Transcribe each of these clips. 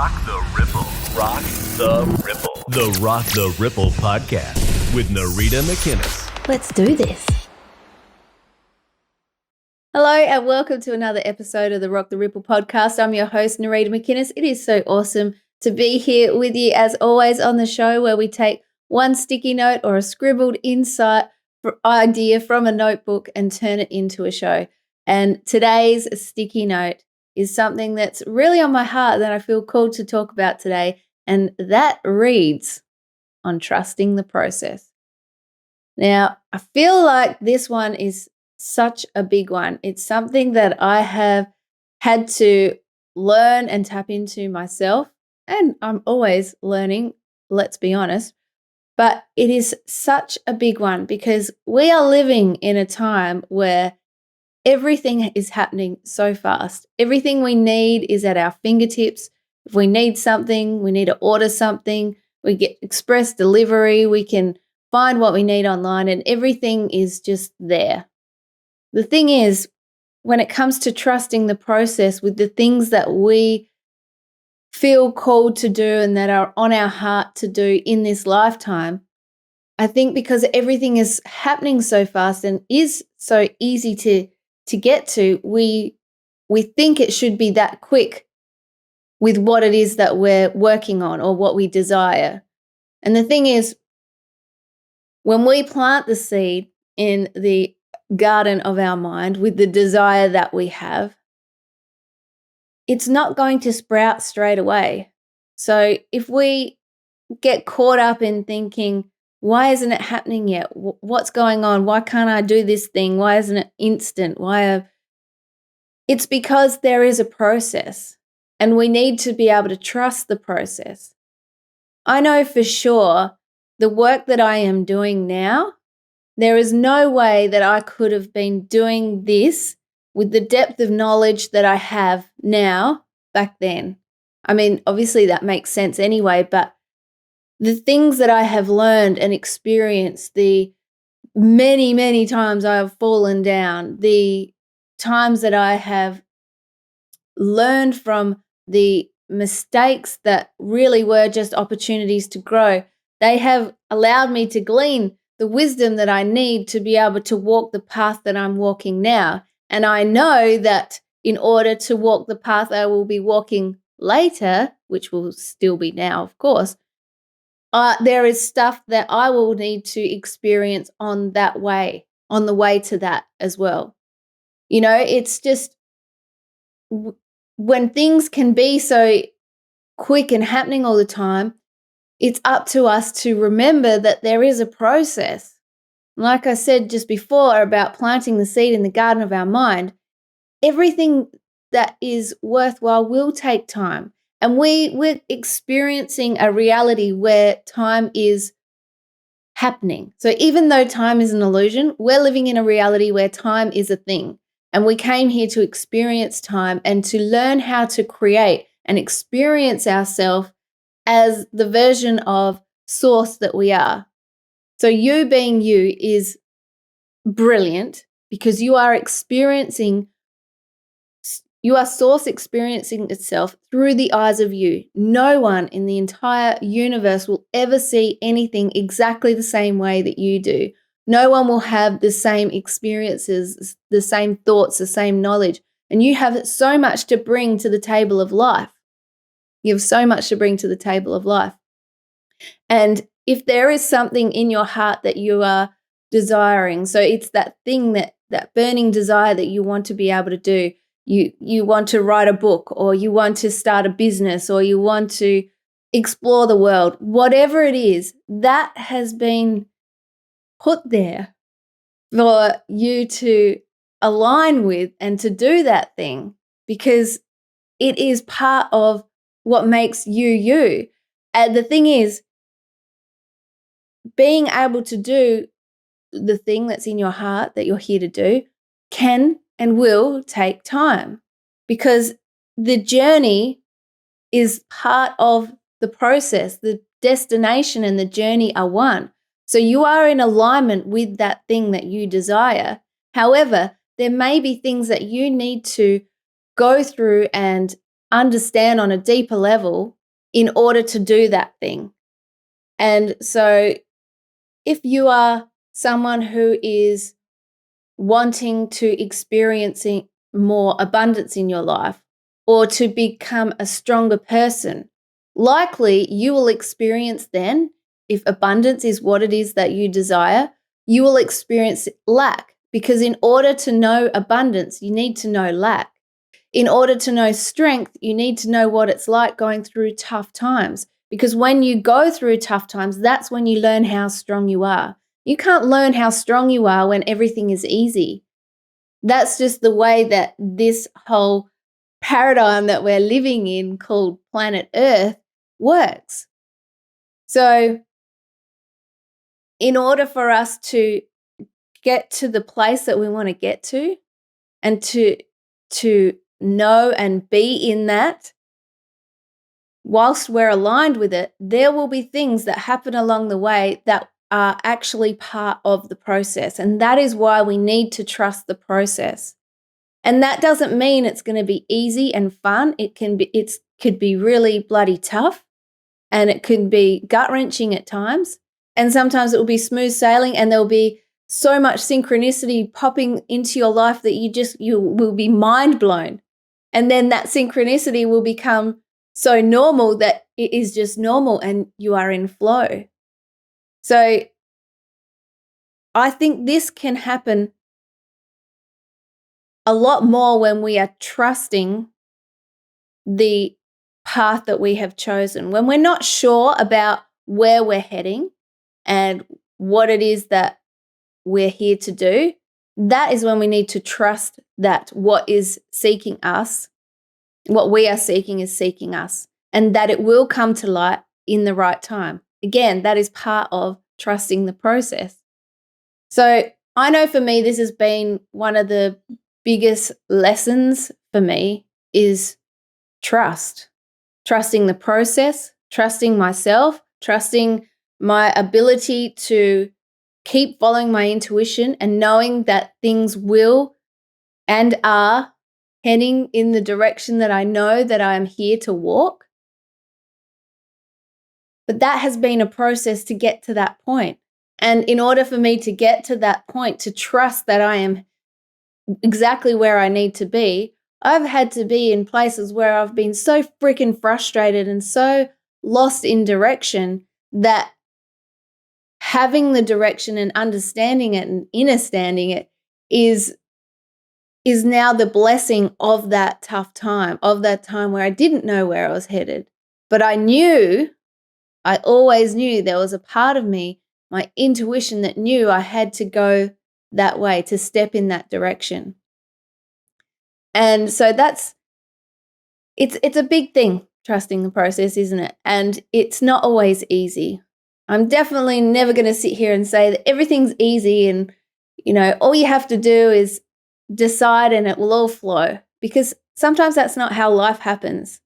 Rock the Ripple. Rock the Ripple. The Rock the Ripple podcast with Narita McInnes. Let's do this. Hello and welcome to another episode of the Rock the Ripple podcast. I'm your host, Narita McInnes. It is so awesome to be here with you as always on the show where we take one sticky note or a scribbled insight idea from a notebook and turn it into a show. And today's sticky note is something that's really on my heart that I feel called to talk about today. And that reads on trusting the process. Now, I feel like this one is such a big one. It's something that I have had to learn and tap into myself. And I'm always learning, let's be honest. But it is such a big one because we are living in a time where everything is happening so fast. Everything we need is at our fingertips. If we need something, we need to order something, we get express delivery, we can find what we need online, and everything is just there. The thing is, when it comes to trusting the process with the things that we feel called to do and that are on our heart to do in this lifetime, I think because everything is happening so fast and is so easy to get to, we think it should be that quick with what it is that we're working on or what we desire. And the thing is, when we plant the seed in the garden of our mind with the desire that we have, it's not going to sprout straight away. So if we get caught up in thinking, why isn't it happening yet? What's going on? Why can't I do this thing? Why isn't it instant? It's because there is a process and we need to be able to trust the process. I know for sure the work that I am doing now, there is no way that I could have been doing this with the depth of knowledge that I have now back then. I mean, obviously that makes sense anyway, but the things that I have learned and experienced, the many, many times I have fallen down, the times that I have learned from the mistakes that really were just opportunities to grow, they have allowed me to glean the wisdom that I need to be able to walk the path that I'm walking now. And I know that in order to walk the path I will be walking later, which will still be now, of course, there is stuff that I will need to experience on the way to that as well. You know, it's just when things can be so quick and happening all the time, it's up to us to remember that there is a process. Like I said just before about planting the seed in the garden of our mind, everything that is worthwhile will take time. And we're experiencing a reality where time is happening. So even though time is an illusion, we're living in a reality where time is a thing. And we came here to experience time and to learn how to create and experience ourselves as the version of source that we are. So you being you is brilliant because you are source experiencing itself through the eyes of you. No one in the entire universe will ever see anything exactly the same way that you do. No one will have the same experiences, the same thoughts, the same knowledge. And you have so much to bring to the table of life. You have so much to bring to the table of life. And if there is something in your heart that you are desiring, so it's that thing, that burning desire that you want to be able to do. You want to write a book, or you want to start a business, or you want to explore the world, whatever it is, that has been put there for you to align with and to do that thing because it is part of what makes you you. And the thing is, being able to do the thing that's in your heart that you're here to do can and will take time because the journey is part of the process. The destination and the journey are one. So you are in alignment with that thing that you desire. However, there may be things that you need to go through and understand on a deeper level in order to do that thing. And so if you are someone who is wanting to experiencing more abundance in your life or to become a stronger person, likely you will experience then, if abundance is what it is that you desire, you will experience lack, because in order to know abundance, you need to know lack. In order to know strength, you need to know what it's like going through tough times, because when you go through tough times, that's when you learn how strong you are. You can't learn how strong you are when everything is easy. That's just the way that this whole paradigm that we're living in called planet Earth works. So in order for us to get to the place that we want to get to and to know and be in that, whilst we're aligned with it, there will be things that happen along the way that are actually part of the process. And that is why we need to trust the process. And that doesn't mean it's going to be easy and fun. It could be really bloody tough, and it could be gut-wrenching at times. And sometimes it will be smooth sailing, and there'll be so much synchronicity popping into your life that you will be mind blown. And then that synchronicity will become so normal that it is just normal and you are in flow. So I think this can happen a lot more when we are trusting the path that we have chosen. When we're not sure about where we're heading and what it is that we're here to do, that is when we need to trust that what is seeking us, what we are seeking is seeking us, and that it will come to light in the right time. Again, that is part of trusting the process. So I know for me, this has been one of the biggest lessons for me is trusting the process, trusting myself, trusting my ability to keep following my intuition and knowing that things will and are heading in the direction that I know that I am here to walk. But that has been a process to get to that point. And in order for me to get to that point, to trust that I am exactly where I need to be, I've had to be in places where I've been so freaking frustrated and so lost in direction that having the direction and understanding it and understanding it is now the blessing of that tough time, of that time where I didn't know where I was headed. But I always knew there was a part of me, my intuition, that knew I had to go that way, to step in that direction. And so it's a big thing, trusting the process, isn't it? And it's not always easy. I'm definitely never going to sit here and say that everything's easy and, all you have to do is decide and it will all flow, because sometimes that's not how life happens.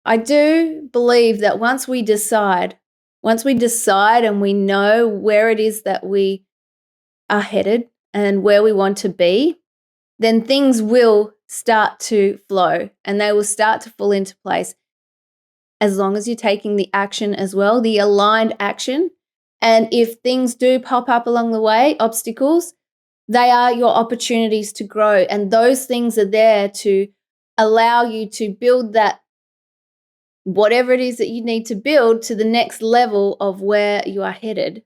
I do believe that once we decide and we know where it is that we are headed and where we want to be, then things will start to flow and they will start to fall into place, as long as you're taking the action as well, the aligned action. And if things do pop up along the way, obstacles, they are your opportunities to grow. And those things are there to allow you to build that, whatever it is that you need to build, to the next level of where you are headed.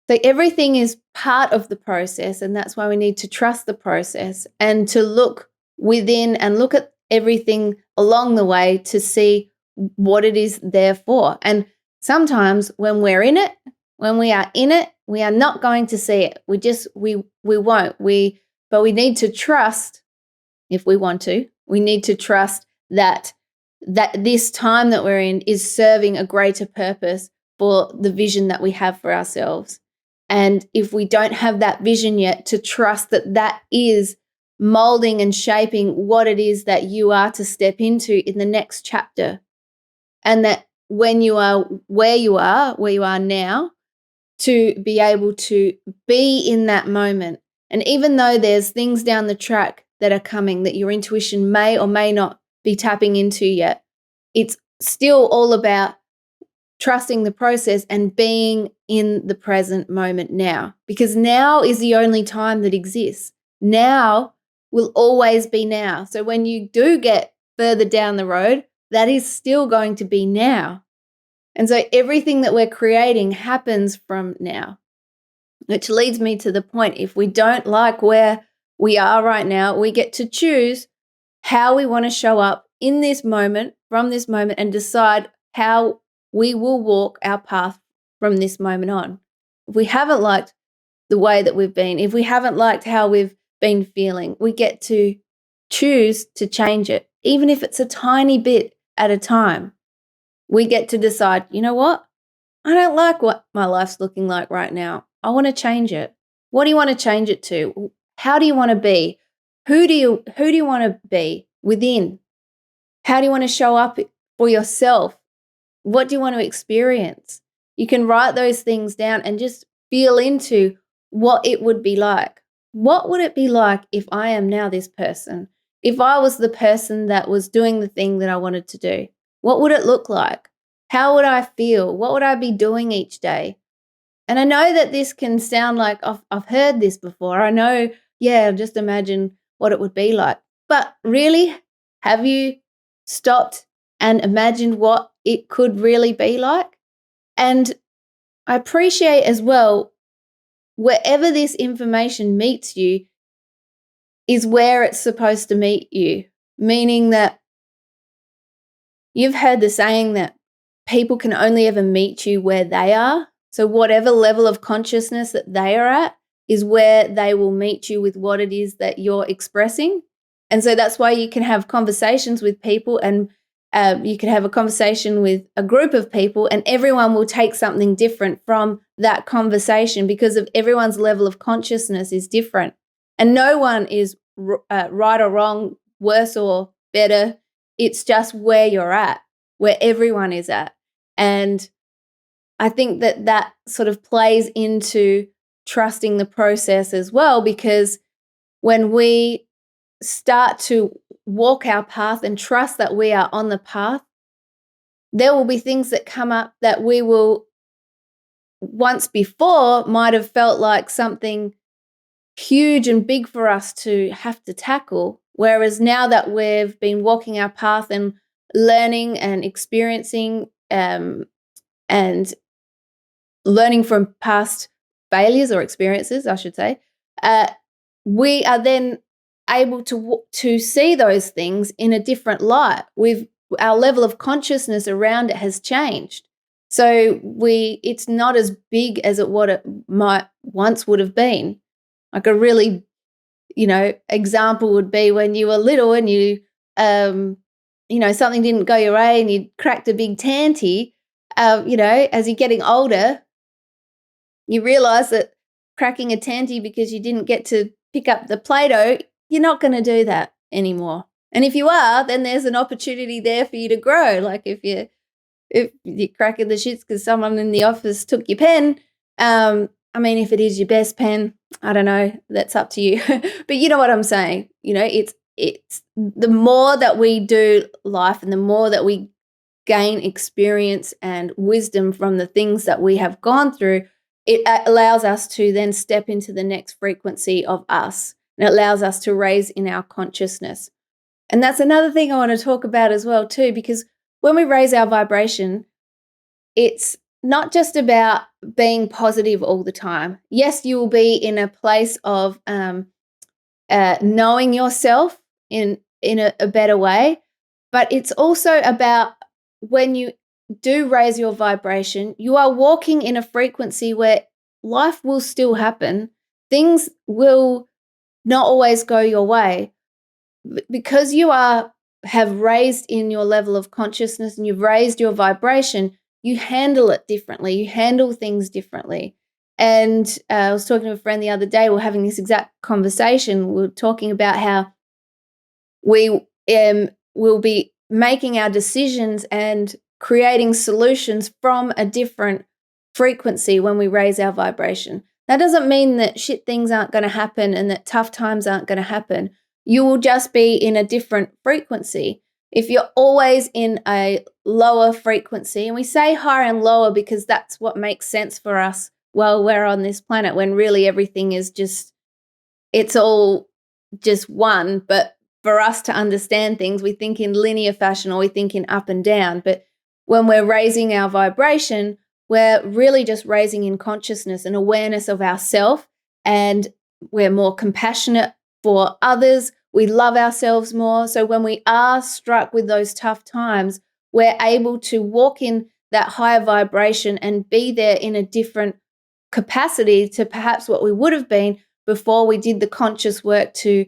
So everything is part of the process, and that's why we need to trust the process and to look within and look at everything along the way to see what it is there for. And sometimes when we are in it, we are not going to see it. We won't. But we need to trust, if we want to, we need to trust that this time that we're in is serving a greater purpose for the vision that we have for ourselves. And if we don't have that vision yet, to trust that is molding and shaping what it is that you are to step into in the next chapter. And that when you are where you are now, to be able to be in that moment. And even though there's things down the track that are coming that your intuition may or may not be tapping into yet, it's still all about trusting the process and being in the present moment now, because now is the only time that exists. Now will always be now. So when you do get further down the road, that is still going to be now. And so everything that we're creating happens from now, which leads me to the point. If we don't like where we are right now, we get to choose how we want to show up in this moment, from this moment, and decide how we will walk our path from this moment on. If we haven't liked the way that we've been, if we haven't liked how we've been feeling, we get to choose to change it, even if it's a tiny bit at a time. We get to decide, you know what? I don't like what my life's looking like right now. I want to change it. What do you want to change it to? How do you want to be? Who do you want to be within? How do you want to show up for yourself? What do you want to experience? You can write those things down and just feel into what it would be like. What would it be like if I am now this person? If I was the person that was doing the thing that I wanted to do, what would it look like? How would I feel? What would I be doing each day? And I know that this can sound like I've heard this before. I know, yeah, just imagine what it would be like. But really, have you stopped and imagined what it could really be like? And I appreciate as well, wherever this information meets you is where it's supposed to meet you, meaning that you've heard the saying that people can only ever meet you where they are. So whatever level of consciousness that they are at is where they will meet you with what it is that you're expressing. And so that's why you can have conversations with people, and you can have a conversation with a group of people, and everyone will take something different from that conversation because of everyone's level of consciousness is different. And no one is right or wrong, worse or better. It's just where you're at, where everyone is at. And I think that that sort of plays into trusting the process as well, because when we start to walk our path and trust that we are on the path, there will be things that come up that we will once before might have felt like something huge and big for us to have to tackle. Whereas now that we've been walking our path and learning and experiencing and learning from past failures or experiences, I should say, we are then able to see those things in a different light. Our level of consciousness around it has changed. So it's not as big as what it might once would have been. Like a really, example would be when you were little and you something didn't go your way and you cracked a big tanty. As you're getting older, you realize that cracking a tanty because you didn't get to pick up the Play-Doh, you're not going to do that anymore. And if you are, then there's an opportunity there for you to grow. Like if you're cracking the shits because someone in the office took your pen, if it is your best pen, I don't know, that's up to you. But you know what I'm saying? It's the more that we do life and the more that we gain experience and wisdom from the things that we have gone through, it allows us to then step into the next frequency of us. And it allows us to raise in our consciousness. And that's another thing I want to talk about as well too, because when we raise our vibration, it's not just about being positive all the time. Yes, you will be in a place of knowing yourself in a better way, but it's also about when you do raise your vibration, you are walking in a frequency where life will still happen. Things will not always go your way. Because you have raised in your level of consciousness and you've raised your vibration, you handle it differently. You handle things differently. And I was talking to a friend the other day. We're having this exact conversation. We were talking about how we will be making our decisions and creating solutions from a different frequency when we raise our vibration. That doesn't mean that shit things aren't going to happen and that tough times aren't going to happen. You will just be in a different frequency. if you're always in a lower frequency, and we say higher and lower because that's what makes sense for us while we're on this planet, when really everything is just, it's all just one. But for us to understand things, we think in linear fashion, or we think in up and down. But when we're raising our vibration, we're really just raising in consciousness and awareness of ourself, and we're more compassionate for others. We love ourselves more. So when we are struck with those tough times, we're able to walk in that higher vibration and be there in a different capacity to perhaps what we would have been before we did the conscious work to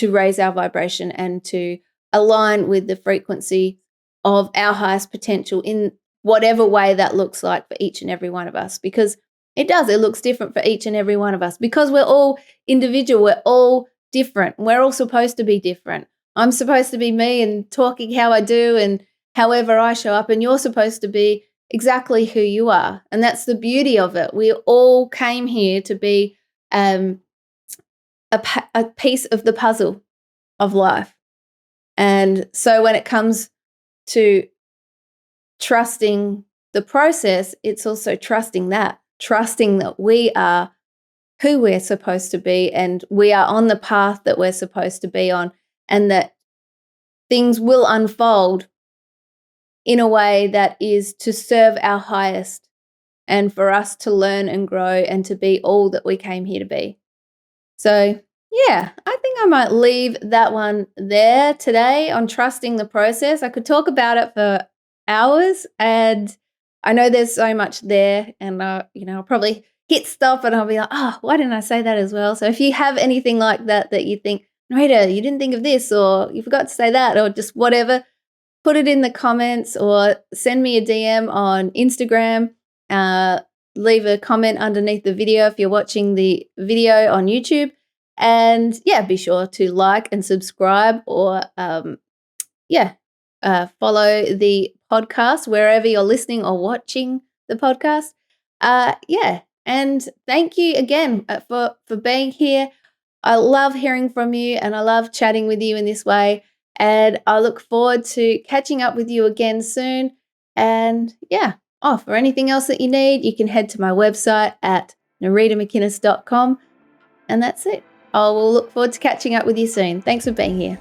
raise our vibration and to align with the frequency of our highest potential in whatever way that looks like for each and every one of us. Because it looks different for each and every one of us, because we're all individual, we're all different, we're all supposed to be different. I'm supposed to be me and talking how I do and however I show up, and you're supposed to be exactly who you are. And that's the beauty of it. We all came here to be a piece of the puzzle of life. And so when it comes to trusting the process, it's also trusting that we are who we're supposed to be, and we are on the path that we're supposed to be on, and that things will unfold in a way that is to serve our highest, and for us to learn and grow and to be all that we came here to be. So, yeah, I think I might leave that one there today on trusting the process. I could talk about it for hours, and I know there's so much there, and I'll probably hit stop and I'll be like, oh, why didn't I say that as well? So if you have anything like that you think, Narita, you didn't think of this, or you forgot to say that, or just whatever, put it in the comments or send me a DM on Instagram. Leave a comment underneath the video if you're watching the video on YouTube. And yeah, be sure to like and subscribe, or follow the podcast wherever you're listening or watching the podcast. And thank you again for being here. I love hearing from you, and I love chatting with you in this way. And I look forward to catching up with you again soon. And for anything else that you need, you can head to my website at naritamacinnis.com. And that's it. I will look forward to catching up with you soon. Thanks for being here.